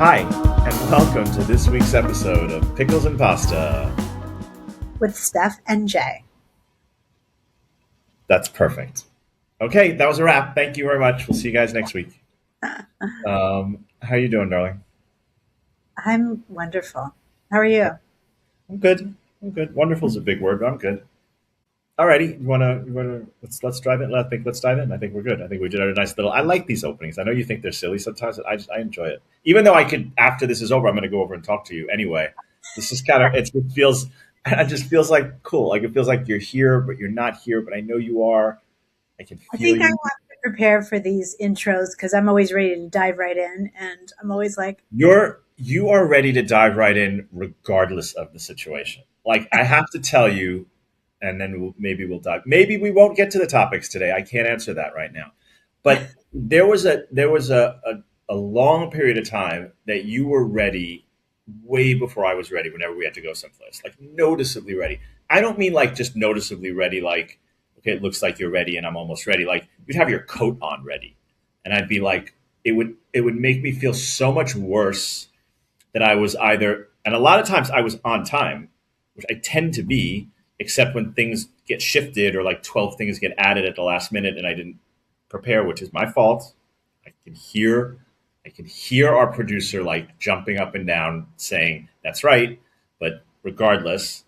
Hi, and welcome to this week's episode of Pickles and Pasta. With Steph and Jay. That's perfect. Okay, that was a wrap. Thank you very much. We'll see you guys next week. How you doing, darling? I'm wonderful. How are you? I'm good. I'm good. Wonderful is a big word, but I'm good. Alrighty, you wanna let's dive in. Let's dive in. I think we're good. I think we did a nice little. I like these openings. I know you think they're silly sometimes. But I enjoy it. Even though I could, after this is over, I'm going to go over and talk to you anyway. This is kind of it feels. It just feels like cool. Like it feels like you're here, but you're not here. But I know you are. I can I feel think I you. want to prepare for these intros because I'm always ready to dive right in. And I'm always like, You are ready to dive right in, regardless of the situation. Like I have to tell you, and then maybe we'll dive. Maybe we won't get to the topics today. I can't answer that right now. But there was a long period of time that you were ready way before I was ready. Whenever we had to go someplace, like noticeably ready. I don't mean like just noticeably ready. Like okay, it looks like you're ready, and I'm almost ready. Like you'd have your coat on ready, and I'd be like, it would make me feel so much worse that I was either, and a lot of times I was on time, which I tend to be, except when things get shifted or like 12 things get added at the last minute and I didn't prepare, which is my fault. I can hear, I can hear our producer like jumping up and down saying, that's right. But regardless,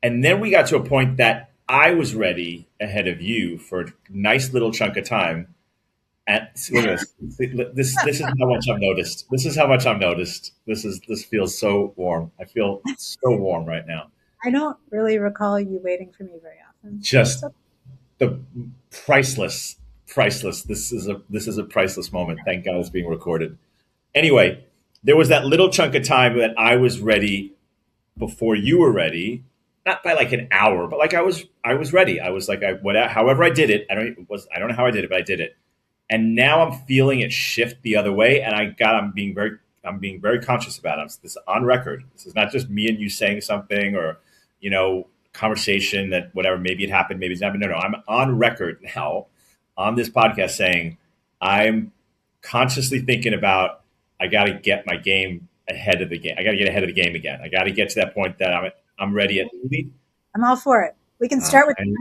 and then we got to a point that I was ready ahead of you for a nice little chunk of time. And look at this is how much I've noticed. This is how much I've noticed. This feels so warm. I feel so warm right now. I don't really recall you waiting for me very often. So it's Just okay. the priceless, priceless. This is a priceless moment. Thank God it's being recorded. Anyway, there was that little chunk of time that I was ready before you were ready. Not by like an hour, but like I was ready. I was like however I did it. I don't know how I did it, but I did it. And now I'm feeling it shift the other way, and I'm being very conscious about it. This is on record. This is not just me and you saying something or conversation that whatever, maybe it happened, maybe it's not. No, no, I'm on record now on this podcast saying I'm consciously thinking about I got to get my game ahead of the game. I got to get ahead of the game again. I got to get to that point that I'm ready at least. I'm all for it. We can start with And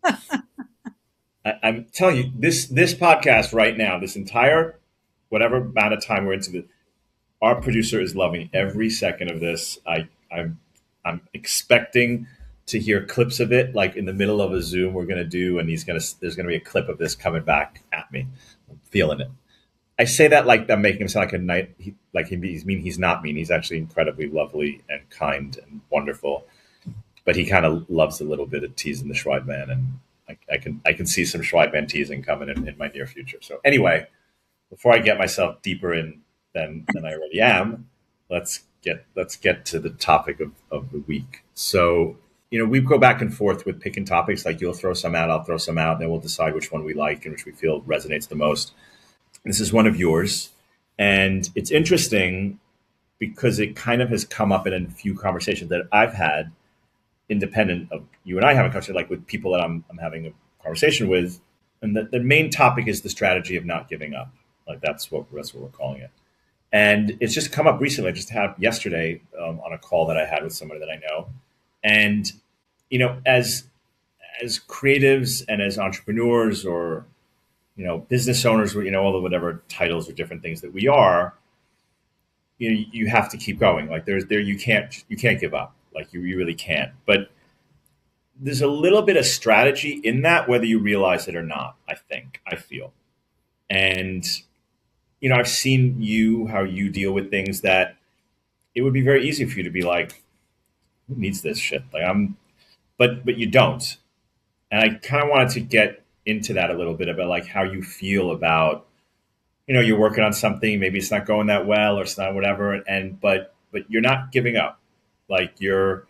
the podcast. I'm telling you, this podcast right now, this entire whatever amount of time we're into this, our producer is loving every second of this. I'm expecting to hear clips of it, like in the middle of a Zoom we're gonna do, and there's gonna be a clip of this coming back at me. I'm feeling it. I say that like I'm making him sound like a night, like he's mean. He's not mean. He's actually incredibly lovely and kind and wonderful. But he kind of loves a little bit of teasing the Schweidman, and I can see some Schweidman teasing coming in my near future. So anyway, before I get myself deeper in than I already am, let's get to the topic of the week. So we go back and forth with picking topics. Like you'll throw some out, I'll throw some out, then we'll decide which one we like and which we feel resonates the most. This is one of yours, and it's interesting because it kind of has come up in a few conversations that I've had independent of you and I having a conversation, like with people that I'm having a conversation with. And the main topic is the strategy of not giving up. Like that's what we're calling it. And it's just come up recently. I just had yesterday on a call that I had with somebody that I know. And, as creatives and as entrepreneurs or, business owners, all the whatever titles or different things that we are, you have to keep going. Like you can't give up. Like you really can't. But there's a little bit of strategy in that, whether you realize it or not. I feel, and I've seen how you deal with things that it would be very easy for you to be like, who needs this shit? Like but you don't. And I kind of wanted to get into that a little bit about like how you feel about you're working on something, maybe it's not going that well or it's not whatever, and but you're not giving up. Like you're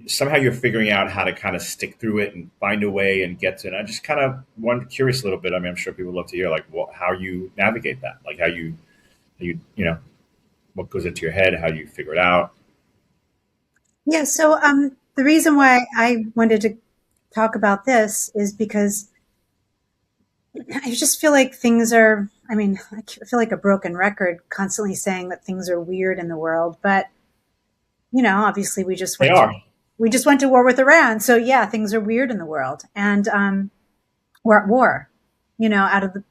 figuring out how to kind of stick through it and find a way and get to it. And I just kind of curious a little bit. I mean, I'm sure people would love to hear like how you navigate that, like how you what goes into your head, how you figure it out. Yeah. So the reason why I wanted to talk about this is because I just feel like things are I mean, I feel like a broken record constantly saying that things are weird in the world, but obviously They are. we just went to war with Iran. So yeah, things are weird in the world, and we're at war. Out of the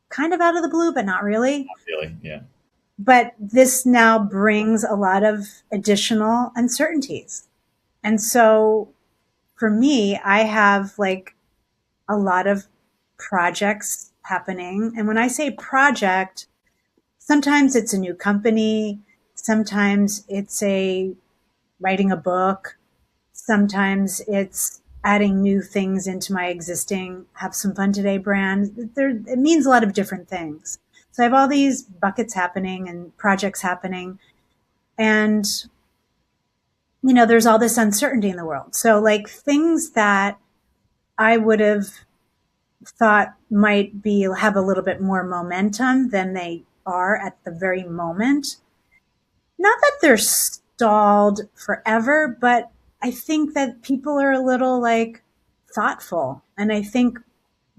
kind of out of the blue, but not really. Really, yeah. But this now brings a lot of additional uncertainties, and so for me, I have like a lot of projects happening, and when I say project, sometimes it's a new company, sometimes it's a writing a book, sometimes it's adding new things into my existing Have Some Fun Today brand. It means a lot of different things. So I have all these buckets happening and projects happening. And, there's all this uncertainty in the world. So like things that I would have thought might have a little bit more momentum than they are at the very moment. Not that they're stalled forever, but I think that people are a little like thoughtful. And I think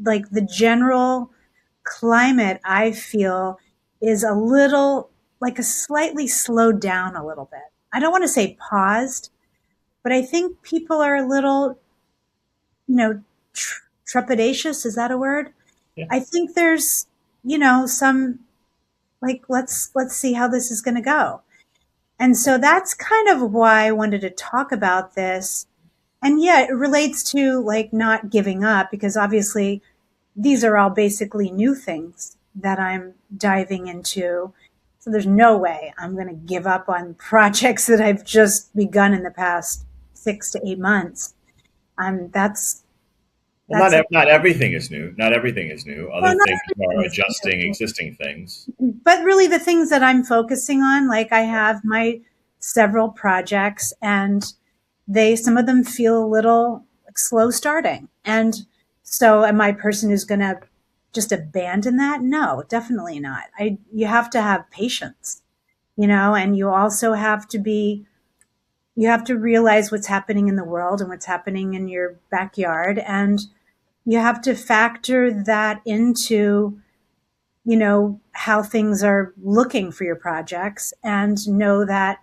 like the general climate I feel is a little like a slightly slowed down a little bit. I don't want to say paused, but I think people are a little, trepidatious. Is that a word? Yeah. I think there's, some like, let's see how this is going to go. And so that's kind of why I wanted to talk about this. And yeah, it relates to like not giving up because obviously these are all basically new things that I'm diving into. So there's no way I'm going to give up on projects that I've just begun in the past 6 to 8 months. That's, Well, that's, not everything is new. Not everything is new. Other well, not things are everything adjusting is existing things. new, but really the things that I'm focusing on, like I have my several projects and some of them feel a little like slow starting. And so am I a person who's going to just abandon that? No, definitely not. You have to have patience, and you also you have to realize what's happening in the world and what's happening in your backyard. And you have to factor that into, how things are looking for your projects and know that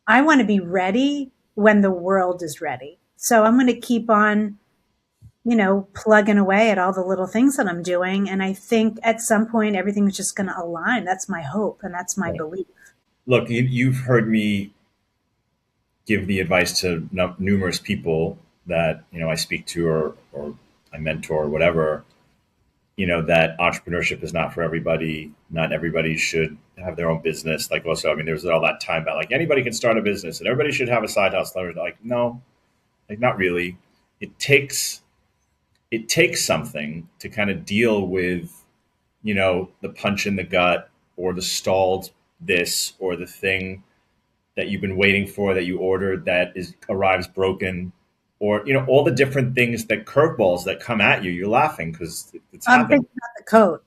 I want to be ready when the world is ready. So I'm going to keep on, plugging away at all the little things that I'm doing. And I think at some point everything's just going to align. That's my hope and that's my Right. belief. Look, you've heard me give the advice to numerous people that I speak to or I mentor or whatever. That entrepreneurship is not for everybody. Not everybody should have their own business. Like also, I mean, there's all that time about like anybody can start a business and everybody should have a side hustle. Like no, like not really. It takes something to kind of deal with the punch in the gut or the stalled this or the thing that you've been waiting for that you ordered that arrives broken or all the different things that curveballs that come at you. You're laughing because it's I'm happened. thinking about the coat.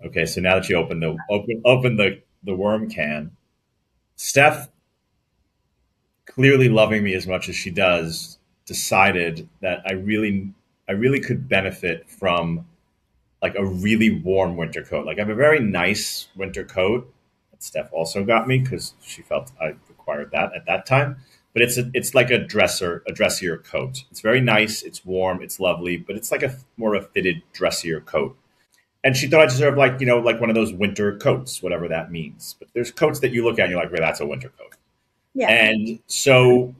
Okay, so now that you open the worm can, Steph, clearly loving me as much as she does, decided that I really could benefit from like a really warm winter coat. Like I have a very nice winter coat that Steph also got me because she felt I required that at that time. But it's like a dressier coat. It's very nice. It's warm. It's lovely. But it's like a more of a fitted dressier coat. And she thought I deserved like like one of those winter coats, whatever that means. But there's coats that you look at and you're like, well, that's a winter coat. Yeah. And so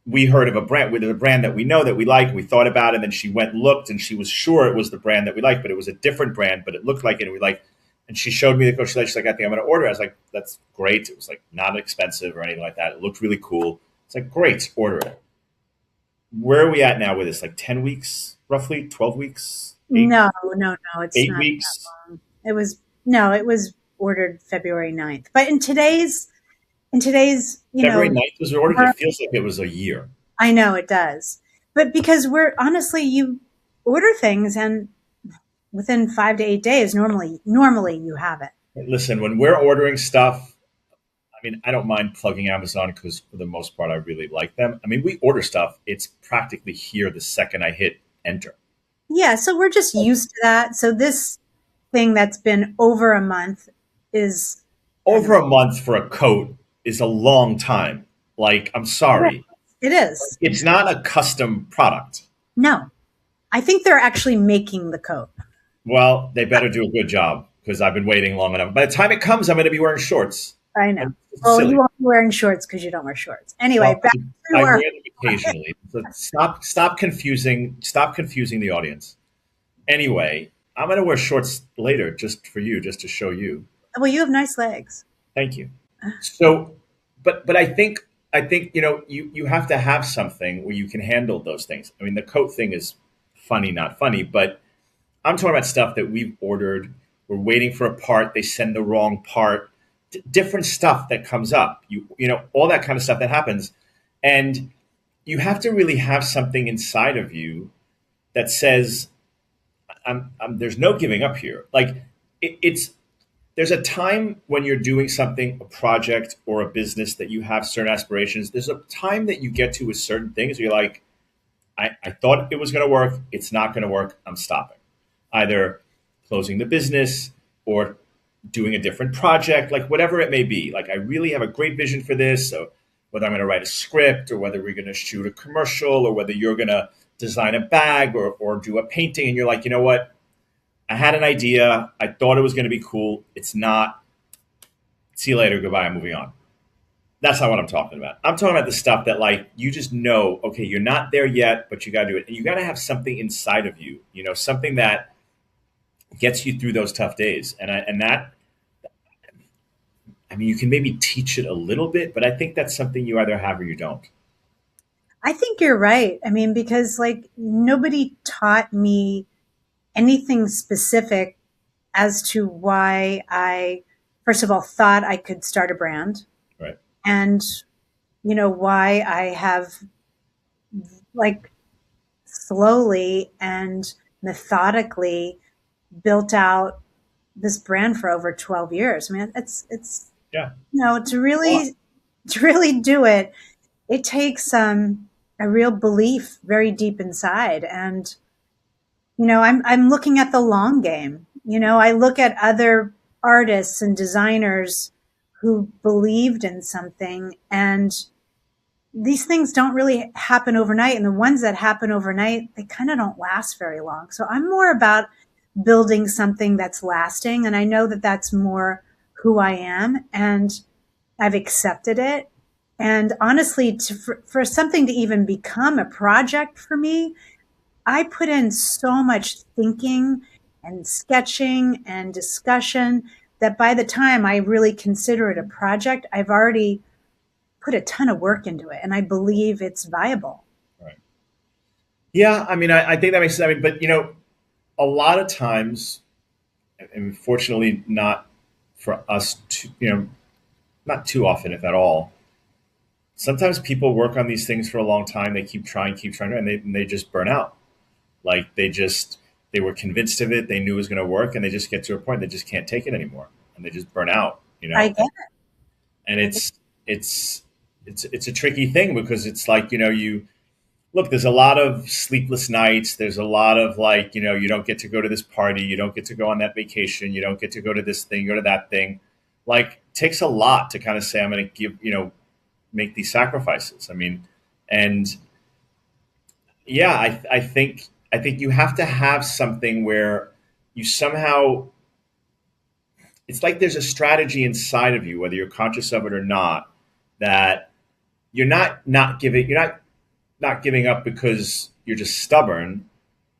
we heard of a brand with a brand that we know that we like. We thought about it, and then she went and looked, and she was sure it was the brand that we liked, but it was a different brand, but it looked like it, and we like. And she showed me the coat. She's like, I think I'm going to order it. I was like, that's great. It was like not expensive or anything like that. It looked really cool. It's like, great, order it. Where are we at now with this? Like 10 weeks, roughly 12 weeks, No, it's eight not that weeks, long. It was ordered February 9th. But in today's, February 9th was ordered. It world, feels like it was a year. I know it does. But because you order things and within 5 to 8 days, normally you have it. Listen, when we're ordering stuff, I mean, I don't mind plugging Amazon because for the most part, I really like them. I mean, we order stuff, it's practically here the second I hit enter. Yeah, so we're just used to that. So this thing that's been over a month is kind Over of, a month for a coat is a long time. Like, I'm sorry. it is. It's not a custom product. No, I think they're actually making the coat. Well, they better do a good job because I've been waiting long enough. By the time it comes, I'm going to be wearing shorts. I know. It's Well, you silly. won't be wearing shorts because you don't wear shorts. Anyway, Well, back to I our. wear them occasionally. So stop confusing the audience. Anyway, I'm going to wear shorts later just for you, just to show you. Well, you have nice legs. Thank you. So, but I think you have to have something where you can handle those things. I mean, the coat thing is funny, not funny, but I'm talking about stuff that we've ordered. We're waiting for a part. They send the wrong part. Different stuff that comes up. All that kind of stuff that happens, and you have to really have something inside of you that says, there's no giving up here. Like it's there's a time when you're doing something, a project or a business that you have certain aspirations. There's a time that you get to with certain things where you're like, I thought it was going to work. It's not going to work. I'm stopping. Either closing the business or doing a different project, like whatever it may be. Like I really have a great vision for this. So whether I'm going to write a script or whether we're going to shoot a commercial or whether you're going to design a bag or do a painting and you're like, you know what? I had an idea. I thought it was going to be cool. It's not. See you later. Goodbye. I'm moving on. That's not what I'm talking about. I'm talking about the stuff that like you just know, okay, you're not there yet, but you got to do it. And you got to have something inside of you, something that gets you through those tough days. And that, I mean, you can maybe teach it a little bit, but I think that's something you either have or you don't. I think you're right. I mean, because like nobody taught me anything specific as to why I, first of all, thought I could start a brand Right. and, why I have like slowly and methodically built out this brand for over 12 years. I mean, it's, Yeah. to A lot. really do it, it takes a real belief very deep inside. And, I'm looking at the long game. I look at other artists and designers who believed in something, and these things don't really happen overnight. And the ones that happen overnight, they kind of don't last very long. So I'm more about building something that's lasting. And I know that that's more who I am. And I've accepted it. And honestly, for something to even become a project for me, I put in so much thinking and sketching and discussion that by the time I really consider it a project, I've already put a ton of work into it and I believe it's viable. Right. Yeah. I mean, I think that makes sense. I mean, but a lot of times, and fortunately not for us to, not too often, if at all, sometimes people work on these things for a long time. They keep trying, and they just burn out. Like they were convinced of it. They knew it was going to work, and they just get to a point they just can't take it anymore, and they just burn out. I get And it. it's a tricky thing because it's like you look. There's a lot of sleepless nights. There's a lot of like you don't get to go to this party. You don't get to go on that vacation. You don't get to go to this thing. Go to that thing. Like it takes a lot to kind of say I'm going to give make these sacrifices. I mean, and yeah, I think you have to have something where you somehow it's like there's a strategy inside of you, whether you're conscious of it or not, that you're not giving up because you're just stubborn.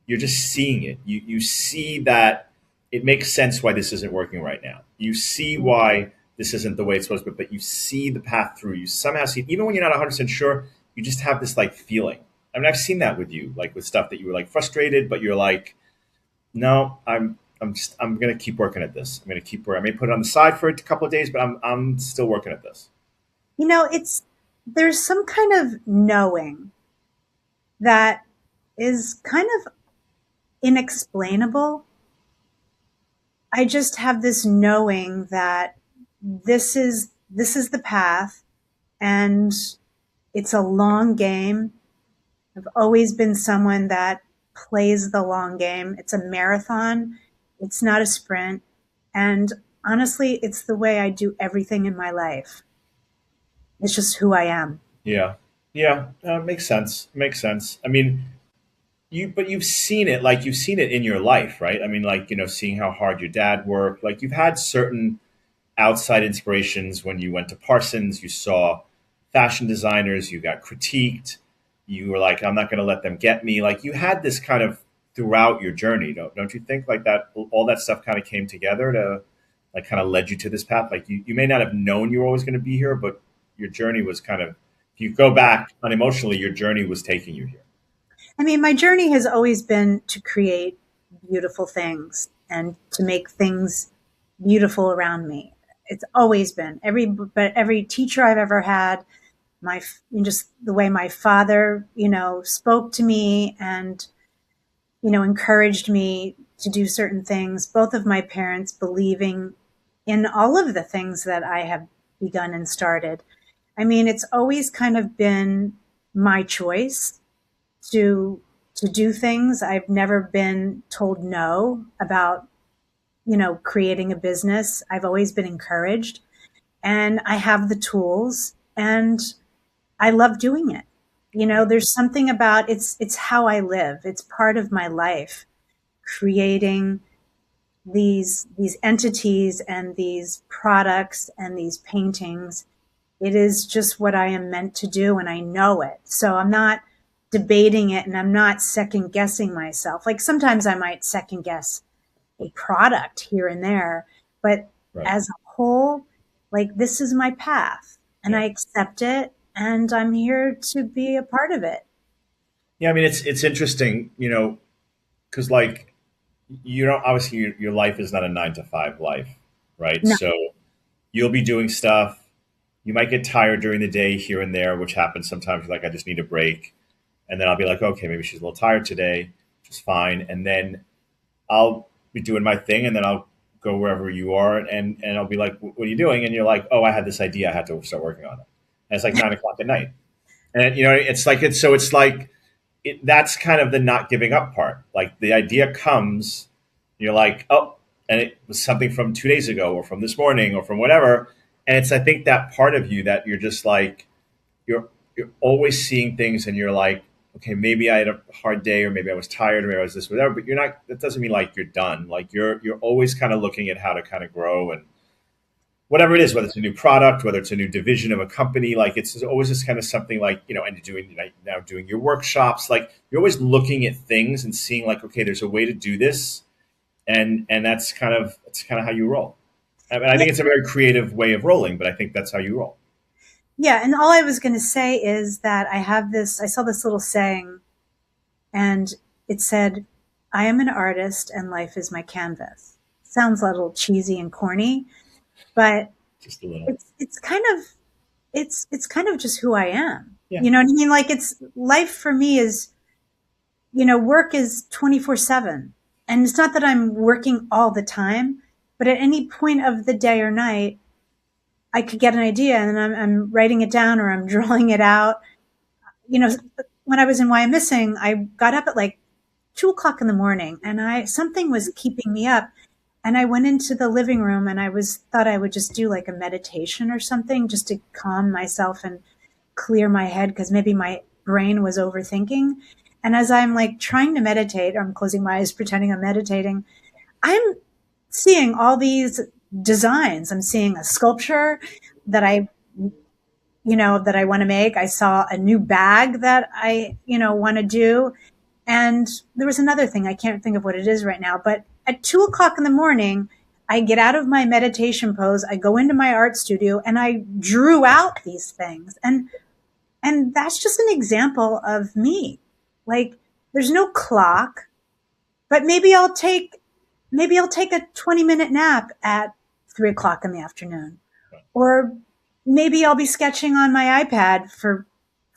You're just seeing it. You see that it makes sense why this isn't working right now. You see why this isn't the way it's supposed to be, but you see the path through. You somehow see, even when you're not 100% sure, you just have this like feeling. I mean, I've seen that with you, like with stuff that you were like frustrated, but you're like, no, I'm gonna keep working at this. I'm gonna keep working. I may put it on the side for a couple of days, but I'm still working at this. It's, there's some kind of knowing that is kind of inexplainable. I just have this knowing that this is the path and it's a long game. I've always been someone that plays the long game. It's a marathon It's not a sprint. And honestly, it's the way I do everything in my life. It's just who I am. Yeah. Yeah. Makes sense. Makes sense. I mean, but you've seen it, like you've seen it in your life, right? I mean, like, seeing how hard your dad worked, like you've had certain outside inspirations when you went to Parsons, you saw fashion designers, you got critiqued, you were like, I'm not going to let them get me. Like you had this kind of throughout your journey, don't you think? Like that, all that stuff kind of came together to like kind of led you to this path. Like you may not have known you were always going to be here, but your journey was kind of, if you go back unemotionally, your journey was taking you here. I mean, my journey has always been to create beautiful things and to make things beautiful around me. It's always been every teacher I've ever had, my just the way my father, spoke to me and encouraged me to do certain things. Both of my parents believing in all of the things that I have begun and started. I mean, it's always kind of been my choice to to do things. I've never been told no about, creating a business. I've always been encouraged and I have the tools and I love doing it. There's something about it's how I live. It's part of my life, creating these entities and these products and these paintings. It is just what I am meant to do and I know it. So I'm not debating it and I'm not second guessing myself. Like sometimes I might second guess a product here and there, but Right. as a whole, like this is my path and Yeah. I accept it and I'm here to be a part of it. Yeah. I mean, it's interesting, because like, obviously your life is not a 9 to 5 life, right? No. So you'll be doing stuff. You might get tired during the day here and there, which happens sometimes. You're like, I just need a break. And then I'll be like, okay, maybe she's a little tired today, which is fine. And then I'll be doing my thing and then I'll go wherever you are and I'll be like, what are you doing? And you're like, oh, I had this idea. I had to start working on it. And it's like 9 o'clock at night. And, it's like, that's kind of the not giving up part. Like the idea comes, you're like, oh, and it was something from 2 days ago or from this morning or from whatever. And it's, I think, that part of you that you're just like, you're always seeing things and you're like, okay, maybe I had a hard day or maybe I was tired or maybe I was this, whatever, but you're not, that doesn't mean like you're done. Like you're always kind of looking at how to kind of grow and whatever it is, whether it's a new product, whether it's a new division of a company, like it's always just kind of something like, and you're doing like now doing your workshops, like you're always looking at things and seeing like, okay, there's a way to do this. And that's kind of how you roll. I mean, I Yeah. think it's a very creative way of rolling, but I think that's how you roll. Yeah. And all I was going to say is that I saw this little saying and it said, I am an artist and life is my canvas. Sounds a little cheesy and corny, but Just a little. it's kind of just who I am. Yeah. You know what I mean? Like it's life for me is, work is 24/7. And it's not that I'm working all the time, but at any point of the day or night, I could get an idea and I'm writing it down or I'm drawing it out. You know, when I was in Why I'm Missing, I got up at like 2 o'clock in the morning and something was keeping me up. And I went into the living room and thought I would just do like a meditation or something just to calm myself and clear my head because maybe my brain was overthinking. And as I'm like trying to meditate, or I'm closing my eyes, pretending I'm meditating, I'm seeing all these designs. I'm seeing a sculpture that I want to make. I saw a new bag that I, want to do. And there was another thing. I can't think of what it is right now, but at 2 o'clock in the morning, I get out of my meditation pose. I go into my art studio and I drew out these things. And that's just an example of me. Like there's no clock, but maybe I'll take a 20-minute nap at 3 o'clock in the afternoon. Or maybe I'll be sketching on my iPad for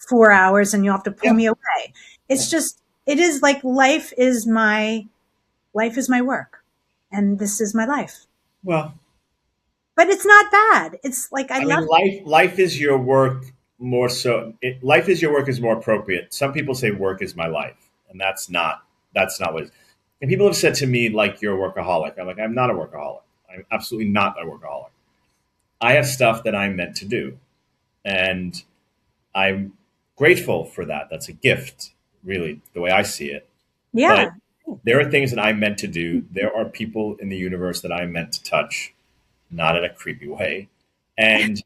4 hours and you'll have to pull Yeah. me away. It's just, it is like life is my work and this is my life. Well, But it's not bad. It's like, I I love mean, life is your work more so. Life is your work is more appropriate. Some people say work is my life, and that's not what it is. And people have said to me, like, you're a workaholic. I'm like, I'm not a workaholic. I'm absolutely not a workaholic. I have stuff that I'm meant to do. And I'm grateful for that. That's a gift, really, the way I see it. But Yeah. there are things that I'm meant to do. There are people in the universe that I'm meant to touch, not in a creepy way. And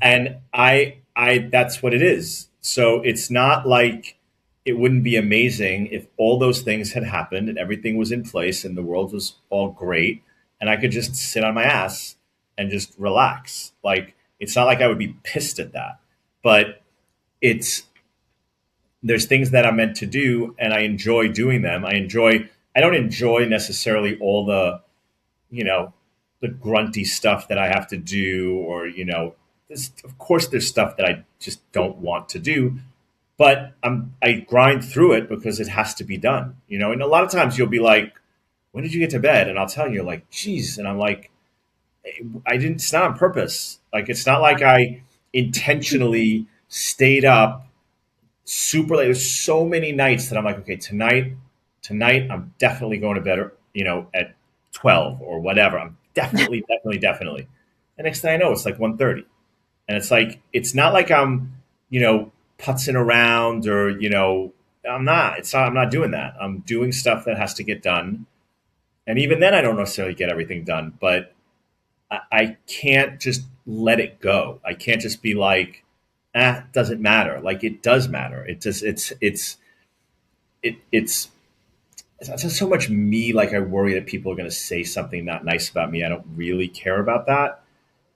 and I that's what it is. So it's not like it wouldn't be amazing if all those things had happened and everything was in place and the world was all great and I could just sit on my ass and just relax. Like it's not like I would be pissed at that. But it's there's things that I'm meant to do and I enjoy doing them. I don't enjoy necessarily all the, you know, the grunty stuff that I have to do or, of course there's stuff that I just don't want to do, but I grind through it because it has to be done, and a lot of times you'll be like, when did you get to bed? And I'll tell you like, geez. And I'm like, I didn't, it's not on purpose. Like, it's not like I intentionally stayed up super late. There's so many nights that I'm like, okay, tonight I'm definitely going to bed, at 12 or whatever. I'm definitely. The next thing I know, it's like 1:30, and it's like it's not like I'm, putzing around or I'm not. It's not. I'm not doing that. I'm doing stuff that has to get done, and even then, I don't necessarily get everything done. But I can't just let it go. I can't just be like, it doesn't matter. Like it does matter. It just it's it's not so much me. Like I worry that people are going to say something not nice about me. I don't really care about that.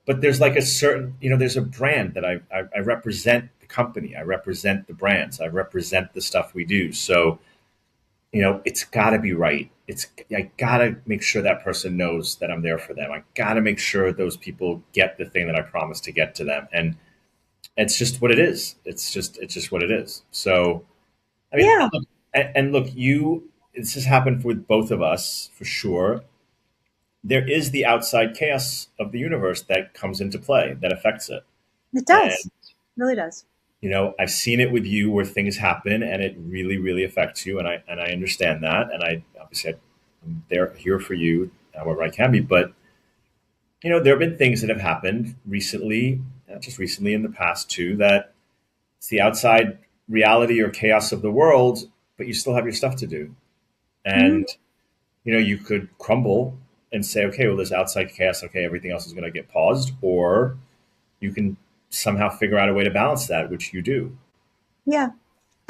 But there's like a certain, there's a brand that I represent the company. I represent the brands. I represent the stuff we do. So, it's got to be right. I got to make sure that person knows that I'm there for them. I got to make sure those people get the thing that I promised to get to them. And it's just what it is. It's just what it is. So, I mean, Yeah. and look, this has happened with both of us for sure. There is the outside chaos of the universe that comes into play that affects it. It does. And, It really does. I've seen it with you where things happen and it really, really affects you. And I understand that. And I obviously I'm there here for you however I can be. But, there have been things that have happened recently, not just recently in the past too, that it's the outside reality or chaos of the world, but you still have your stuff to do. Mhm. And, you could crumble and say, okay, well, there's outside chaos. Okay, everything else is going to get paused. Or you can somehow figure out a way to balance that, which you do. Yeah.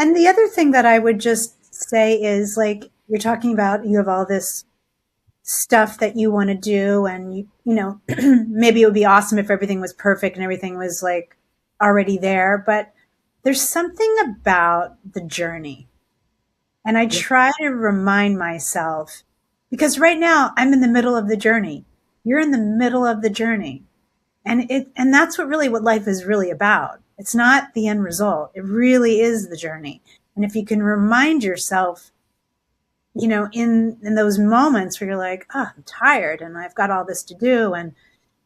And the other thing that I would just say is like, you're talking about, you have all this stuff that you want to do, and maybe it would be awesome if everything was perfect and everything was like already there, but there's something about the journey. And I Yeah. try to remind myself, because right now I'm in the middle of the journey. You're in the middle of the journey. And that's what life is really about. It's not the end result. It really is the journey. And if you can remind yourself, in those moments where you're like, oh, I'm tired and I've got all this to do, and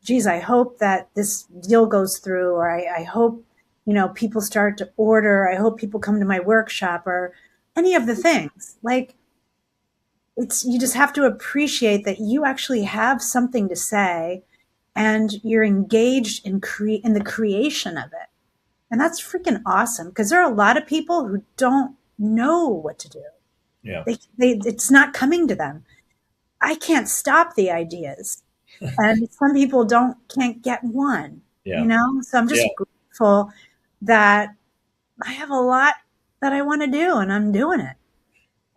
geez, I hope that this deal goes through, or I hope, people start to order. I hope people come to my workshop, or any of the things. Like, you just have to appreciate that you actually have something to say, and you're engaged in the creation of it. And that's freaking awesome, because there are a lot of people who don't know what to do. Yeah. It's not coming to them. I can't stop the ideas. And some people can't get one, Yeah. So I'm Yeah. just grateful that I have a lot that I want to do, and I'm doing it.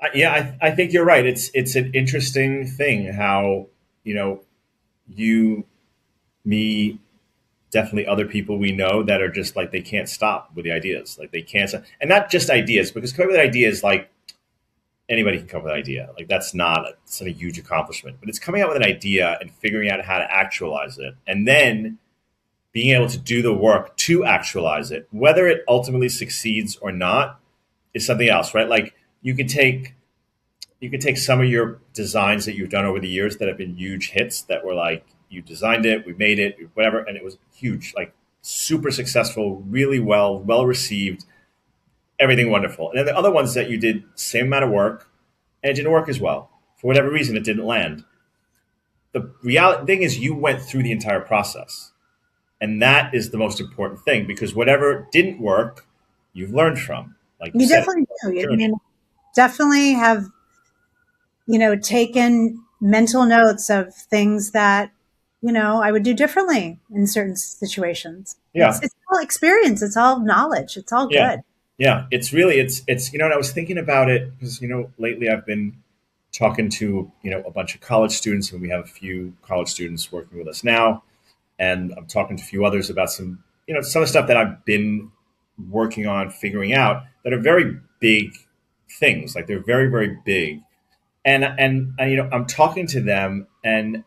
I think you're right. It's an interesting thing how, you, me, definitely other people we know that are just like they can't stop with the ideas. Like they can't stop. And not just ideas, because coming up with ideas like anybody can come up with an idea. Like it's not a huge accomplishment, but it's coming out with an idea and figuring out how to actualize it, and then being able to do the work to actualize it. Whether it ultimately succeeds or not is something else, right? Like you could take some of your designs that you've done over the years that have been huge hits that were like you designed it, we made it, whatever, and it was huge, like super successful, really well received, everything wonderful. And then the other ones that you did same amount of work and it didn't work as well. For whatever reason, it didn't land. The reality thing is, you went through the entire process, and that is the most important thing, because whatever didn't work, you've learned from. Like you You said, definitely do. I journey. mean, definitely have, taken mental notes of things that, I would do differently in certain situations. It's Yeah, it's all experience. It's all knowledge. It's all yeah, good. yeah. It's really it's and I was thinking about it because lately I've been talking to a bunch of college students, and we have a few college students working with us now, and I'm talking to a few others about some of the stuff that I've been working on figuring out that are very big things. Like they're very very big, and I'm talking to them, and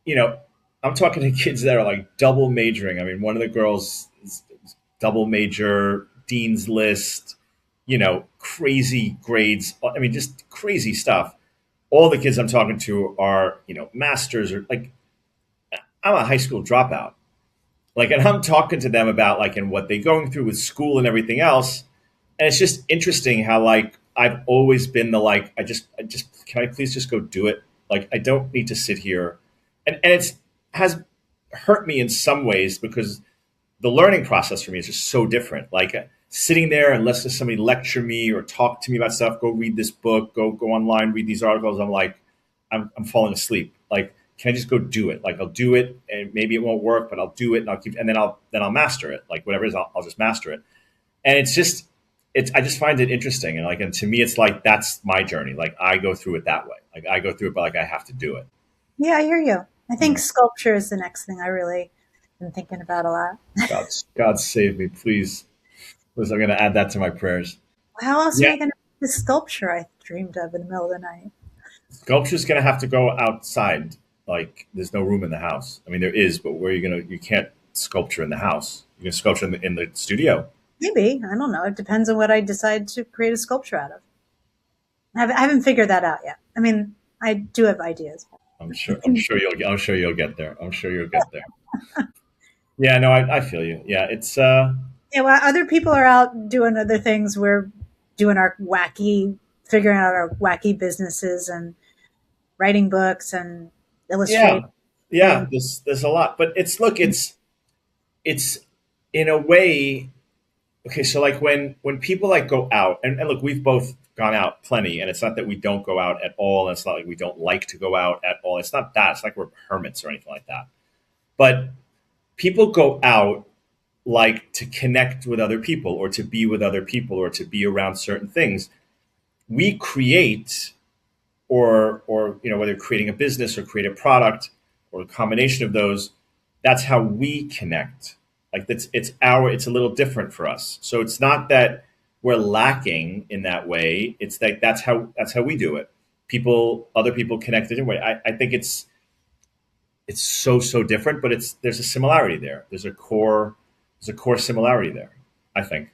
you know I'm talking to kids that are like double majoring. I mean, one of the girls is double major, dean's list, crazy grades. I mean, just crazy stuff. All the kids I'm talking to are masters, or like I'm a high school dropout. Like, and I'm talking to them about like and what they're going through with school and everything else. And it's just interesting how like I've always been the like I just can I please just go do it? Like I don't need to sit here, and it's has hurt me in some ways because the learning process for me is just so different. Like sitting there and listening to somebody lecture me or talk to me about stuff, go read this book, go online, read these articles. I'm like, I'm falling asleep. Like, can I just go do it? Like, I'll do it, and maybe it won't work, but I'll do it, and I'll master it. Like whatever it is, I'll just master it. And it's I just find it interesting, and to me, it's like that's my journey. Like I go through it that way. Like I go through it, but like I have to do it. Yeah, I hear you. I You think know, sculpture is the next thing I really am thinking about a lot. God save me, please. Was I'm going to add that to my prayers. How else am Yeah, I going to make the sculpture I dreamed of in the middle of the night? sculpture's going to have to go outside. Like, there's no room in the house. I mean, there is, but where are you going to? You can't sculpture in the house. You can sculpture in the studio. Maybe. I don't know. It depends on what I decide to create a sculpture out of. I haven't figured that out yet. I mean, I do have ideas. I'm sure you'll get there. I'm sure you'll get there. Yeah, no, I feel you. Yeah, it's Yeah, well, other people are out doing other things. We're doing our wacky, figuring out our wacky businesses and writing books and yeah, illustrating yeah. things. There's a lot, but it's in a way. Okay, so like when people like go out, and look, we've both gone out plenty, and it's not that we don't go out at all, and it's not like we don't like to go out at all. It's not that. It's like we're hermits or anything like that. But people go out like to connect with other people, or to be with other people, or to be around certain things. We create, or whether creating a business or create a product or a combination of those, that's how we connect. Like it's a little different for us. So it's not that we're lacking in that way. It's like that's how we do it. Other people connect in a way. I think it's so different, but there's a similarity there. There's a core similarity there, I think.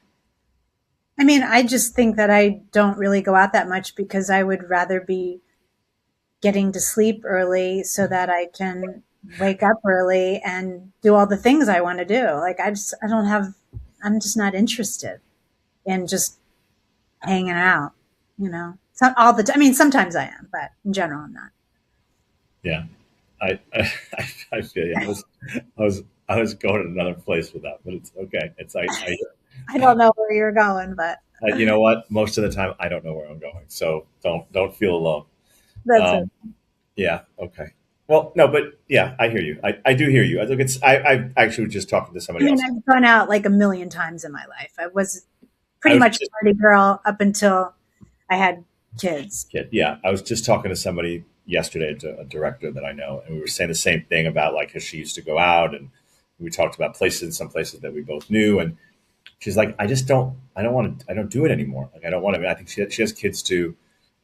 I mean, I just think that I don't really go out that much because I would rather be getting to sleep early so that I can wake up early and do all the things I want to do. Like I don't have, I'm just not interested in just hanging out, It's not all the time. I mean, sometimes I am, but in general, I'm not. Yeah. I feel you. I was I was going to another place with that, but it's okay. It's I don't know where you're going, but you know what? Most of the time, I don't know where I'm going, so don't feel alone. that's it. Um, yeah. Okay. Well, no, but yeah, I hear you. I do hear you. I think I actually was just talking to I somebody mean, else. I've gone out like a million times in my life. I was I pretty was much just a party girl up until I had kids. yeah, I was just talking to somebody yesterday, to a director that I know, and we were saying the same thing about like how she used to go out, and we talked about some places that we both knew, and she's like, I don't want to, I don't do it anymore. Like I don't want to. I think she has kids too,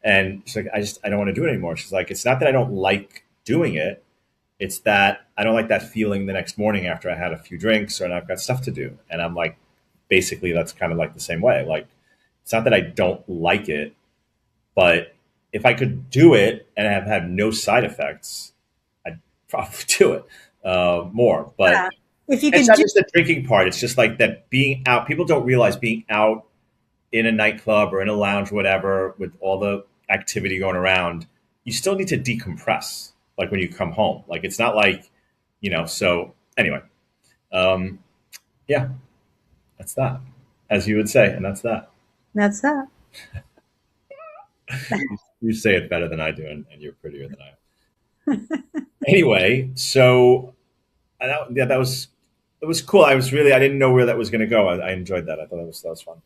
and she's like, I don't want to do it anymore. She's like, it's not that I don't like doing it. It's that I don't like that feeling the next morning after I had a few drinks or and I've got stuff to do. And I'm like, basically, that's kind of like the same way. Like, it's not that I don't like it, but if I could do it and have had no side effects, I'd probably do it more. But Yeah. If you it's could not do, just the drinking part. It's just like that being out. People don't realize being out in a nightclub or in a lounge, or whatever, with all the activity going around, you still need to decompress, like when you come home. Like it's not like, so anyway, um, yeah, that's that, as you would say, and that's that. That's that. You say it better than I do, and you're prettier than I am. Anyway, so yeah, that was it was cool. I didn't know where that was going to go. I enjoyed that. I thought that was fun.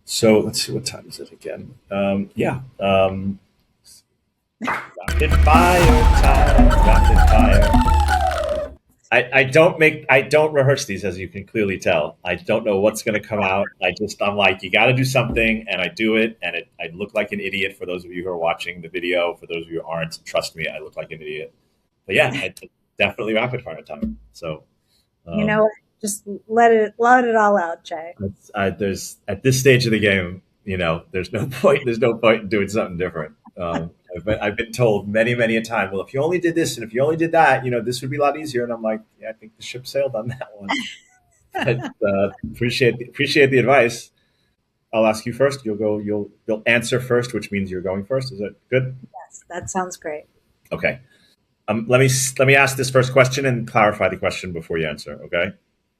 So let's see, what time is it again? Yeah, rapid fire time. Rapid fire. I don't rehearse these, as you can clearly tell. I don't know what's going to come out. I'm like, you got to do something, and I do it, and I look like an idiot for those of you who are watching the video. For those of you who aren't, trust me, I look like an idiot. But yeah, definitely rapid fire time. So You um, know what? Just let it all out, Jay. there's at this stage of the game, there's no point. There's no point in doing something different. I've been told many, many a time, well, if you only did this and if you only did that, this would be a lot easier. And I'm like, yeah, I think the ship sailed on that one. But appreciate the advice. I'll ask you first. You'll answer first, which means you're going first. Is that good? Yes, that sounds great. Okay. Let me ask this first question and clarify the question before you answer. Okay.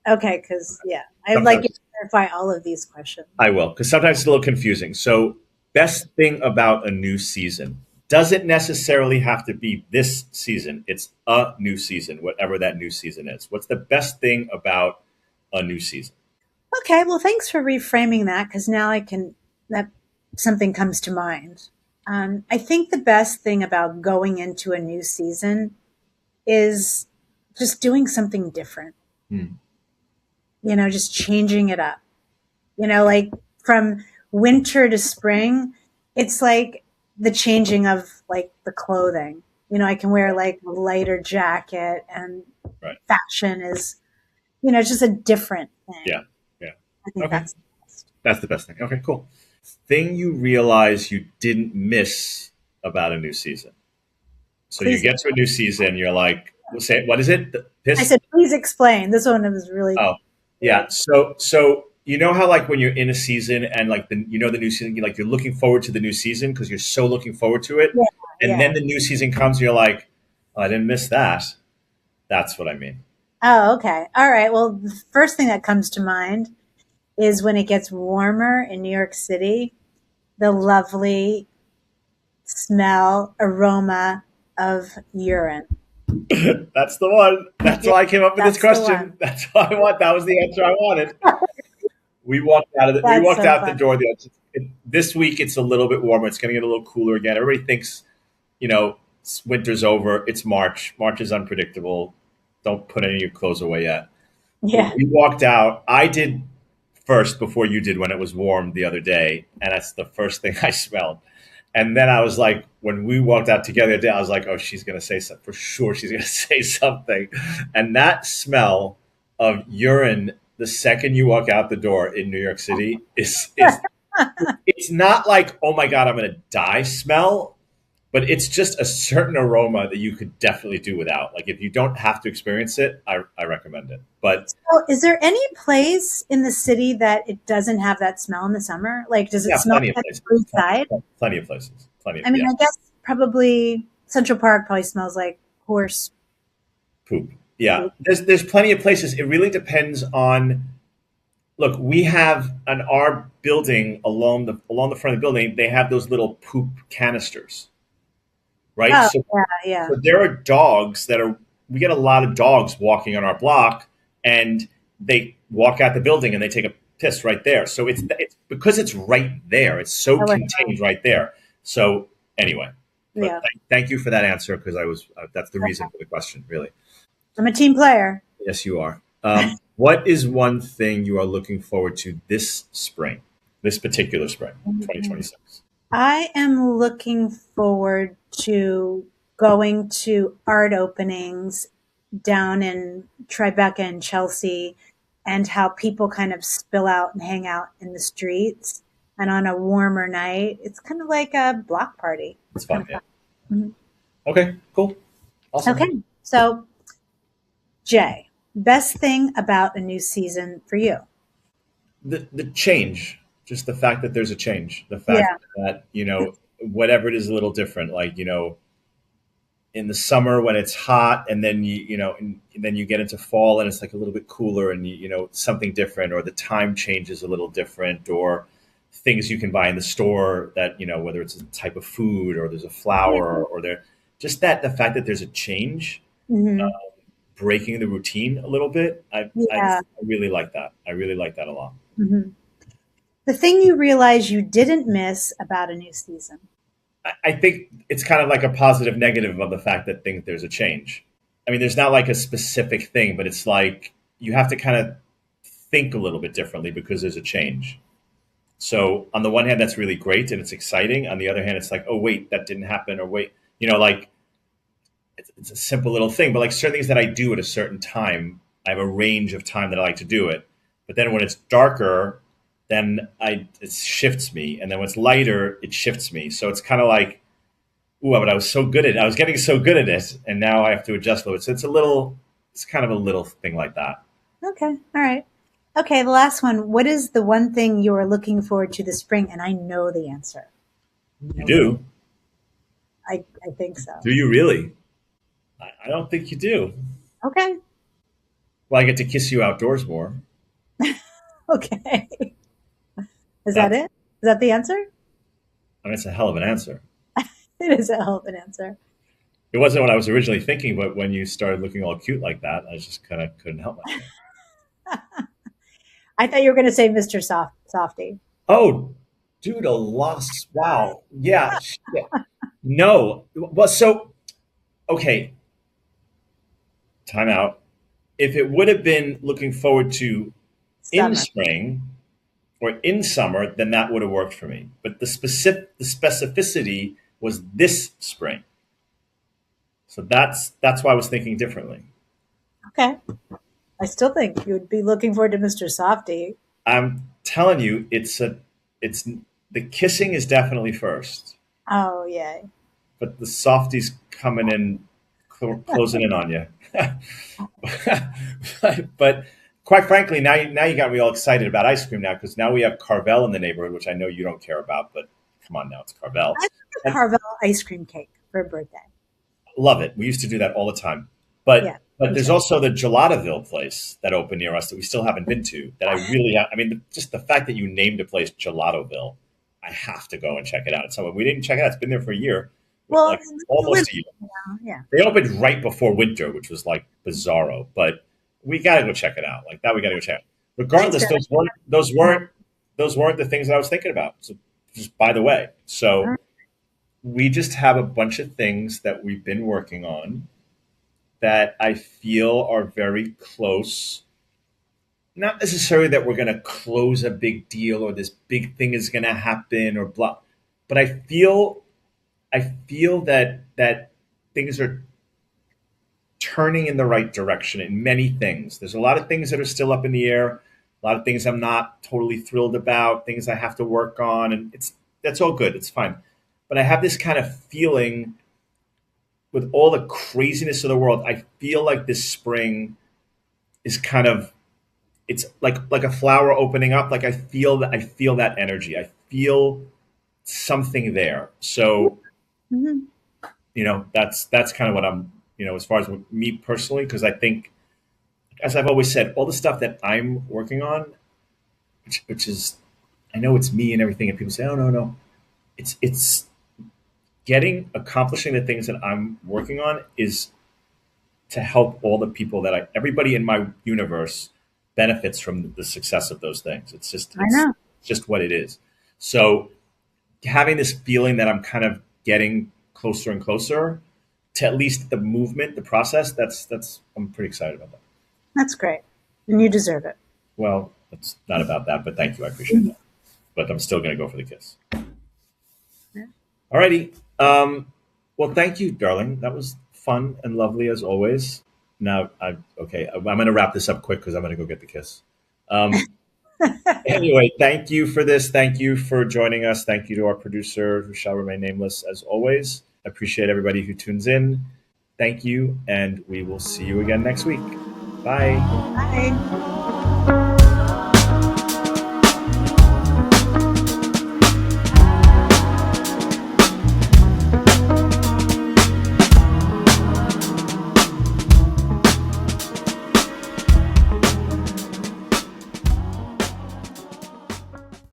Okay, because I'd like you to clarify all of these questions. I will, because sometimes it's a little confusing. So, best thing about a new season doesn't necessarily have to be this season. It's a new season, whatever that new season is. What's the best thing about a new season? Okay, well, thanks for reframing that because now that something comes to mind. I think the best thing about going into a new season is just doing something different, Hmm. just changing it up. Like from winter to spring, it's like the changing of like the clothing. I can wear like a lighter jacket and Right. fashion is, it's just a different Yeah. thing. Yeah. I think Okay. that's the best. That's the best thing. Okay, cool. Thing you realize you didn't miss about a new season. So you Please, get to a new season, you're like, what is it? I Piss? said, please explain. This one was really Oh, yeah. good. So you know how like when you're in a season and like the new season, you're looking forward to the new season because you're so looking forward to it, Yeah, and yeah. then the new season comes, and you're like, oh, I didn't miss that. That's what I mean. Oh, okay. All right. Well, the first thing that comes to mind is when it gets warmer in New York City, the lovely smell, aroma of urine. That's the one. That's Yeah, why I came up with this that's the question. one. That's what I want. That was the answer I wanted. We That's walked so out the fun. door. This week it's a little bit warmer. It's going to get a little cooler again. Everybody thinks, winter's over. It's March. March is unpredictable. Don't put any of your clothes away yet. But Yeah. we walked out. I did first before you did when it was warm the other day, and that's the first thing I smelled. And then I was like, when we walked out together the other day, I was like, oh, she's going to say something. For sure, she's going to say something. And that smell of urine the second you walk out the door in New York City is it's not like, oh my God, I'm going to die smell, but it's just a certain aroma that you could definitely do without. Like if you don't have to experience it, I recommend it. But So, is there any place in the city that it doesn't have that smell in the summer? Like, does it yeah, smell plenty of like places. outside? Plenty of places. Plenty of, I mean, yeah. I guess probably Central Park probably smells like horse Poop. Yeah. poop. There's plenty of places. It really depends on look, we have on our building along the front of the building, they have those little poop canisters, right? Oh, So yeah, yeah. so there are dogs that are we get a lot of dogs walking on our block and they walk out the building and they take a piss right there. So it's because it's right there. It's so I like contained right there. So anyway, that. but Yeah. thank you for that answer because I was that's the reason for the question, really. I'm a team player. Yes, you are. What is one thing you are looking forward to this spring, this particular spring, 2026? I am looking forward to going to art openings down in Tribeca and Chelsea and how people kind of spill out and hang out in the streets. And on a warmer night, it's kind of like a block party. It's Kind fun, of yeah. fun. Okay, cool, Mhm. awesome. Okay. So, Jay, best thing about a new season for you? The change, just the fact that there's a change, the fact Yeah. that whatever it is a little different. Like, in the summer when it's hot, and then and then you get into fall and it's like a little bit cooler, and something different, or the time changes a little different, or things you can buy in the store that whether it's a type of food or there's a Yeah. flower or there just that the fact that there's a change, Hmm. breaking the routine a little bit. I Yeah. really like that. I really like that a lot. Hmm. The thing you realize you didn't miss about a new season. I think it's kind of like a positive negative of the fact that there's a change. I mean, there's not like a specific thing, but it's like you have to kind of think a little bit differently because there's a change. So on the one hand, that's really great and it's exciting. On the other hand, it's like, oh wait, that didn't happen, or wait, like it's a simple little thing, but like certain things that I do at a certain time, I have a range of time that I like to do it. But then when it's darker, then it shifts me, and then when it's lighter, it shifts me. So it's kind of like, ooh, but I was so good at it. I was getting so good at it, and now I have to adjust a little bit. So it's kind of a little thing like that. Okay. All right. Okay. The last one. What is the one thing you are looking forward to this spring? And I know the answer. You No, do? I think so. Do you really? I don't think you do. Okay. Well, I get to kiss you outdoors more. Okay. Is that That's it? Is that the answer? I mean, it's a hell of an answer. It is a hell of an answer. It wasn't what I was originally thinking, but when you started looking all cute like that, I just kind of couldn't help myself. I thought you were going to say Mr. Softy. Oh, dude, a lost. Wow. Yeah. Shit. No. Well, so, okay, time out. If it would have been looking forward to in Summer. spring or in summer, then that would have worked for me. But the specificity was this spring. So that's why I was thinking differently. Okay. I still think you would be looking forward to Mr. Softy. I'm telling you, it's the kissing is definitely first, Oh, yeah. but the softies coming in, closing in on you. But quite frankly, now you got me all excited about ice cream now, because now we have Carvel in the neighborhood, which I know you don't care about, but come on now, it's Carvel. I like a And Carvel ice cream cake for a birthday. love it. We used to do that all the time. But Yeah, but me there's too. also the Gelatoville place that opened near us that we still haven't been to. That I really, I mean, just the fact that you named a place Gelatoville, I have to go and check it out. It's somewhere we didn't check it out. It's been there for a year, Well, like almost a year. yeah. They opened right before winter, which was like bizarro. But we got to go check it out. Like that, we got to go check it out. Thanks, Regardless, Dad. those weren't the things that I was thinking about. So just by the way, All so right. we just have a bunch of things that we've been working on that I feel are very close. Not necessarily that we're going to close a big deal or this big thing is going to happen or blah, but I feel that things are turning in the right direction in many things. There's a lot of things that are still up in the air, a lot of things I'm not totally thrilled about, things I have to work on, and that's all good. It's fine. But I have this kind of feeling with all the craziness of the world. I feel like this spring is kind of it's like a flower opening up. Like I feel that energy. I feel something there. So Mhm. that's kind of what I'm as far as me personally, because I think, as I've always said, all the stuff that I'm working on, which is, I know it's me and everything, and people say, oh no no, it's accomplishing the things that I'm working on is to help all the people everybody in my universe benefits from the success of those things. It's just I know. what it is. So having this feeling that I'm kind of getting closer and closer to at least the movement, the process, that's I'm pretty excited about that. That's great. And you deserve it. Well, it's not about that, but thank you. I appreciate that. But I'm still going to go for the kiss. Yeah. Alrighty. Well, thank you, darling. That was fun and lovely as always. Now, okay. I'm going to wrap this up quick because I'm going to go get the kiss. Anyway, thank you for this. Thank you for joining us. Thank you to our producer, who shall remain nameless, as always. I appreciate everybody who tunes in. Thank you, and we will see you again next week. Bye. Bye.